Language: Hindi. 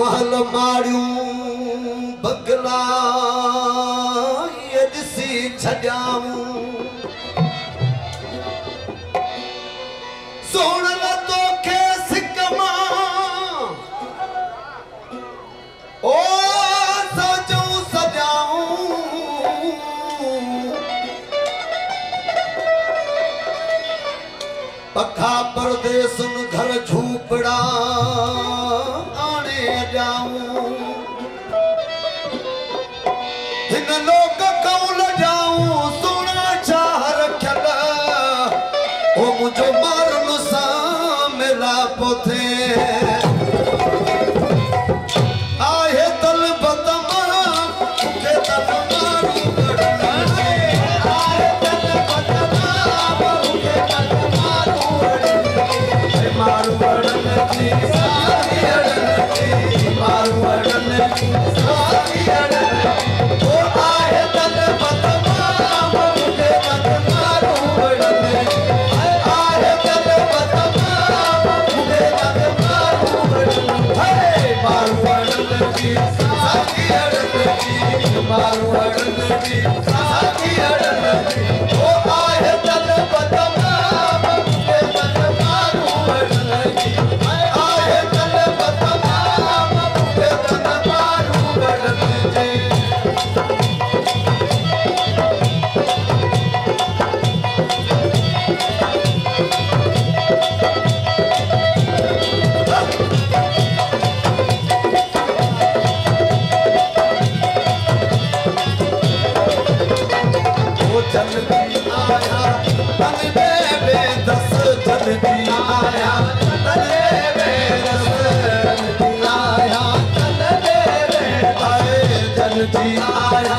महल मारियूं बगला ये दिसी छजाऊं सोण तो के सिकमा ओ सजूं सजाऊं पखा परदेसन घर झूपड़ा आने जाऊं हिन लोक कौल जाऊं सोना चाह रखल ओ मुझो मारन सा मेरा पोथे आहे तल बतमा मुखे तल मारू आहे तल बतमा मुखे तल मारू वड़न जी सारी अड़न मारू वड़न जी सारी अड़न ओ आहे तल बतमा मुखे तल मारू वड़न आहे तल बतमा मुखे तल मारू वड़न हे मारू वड़न जी सारी अड़न मारू वड़न जी सारी अड़न ओ आहे तल बतमा मुखे तल मारू वड़न आहे तल बतमा मुखे तल मारू वड़न जी जल्दी आया तन दे बेदस जल्दी आया तन दे बेदस जल्दी आया तन दे बेदस जल्दी आया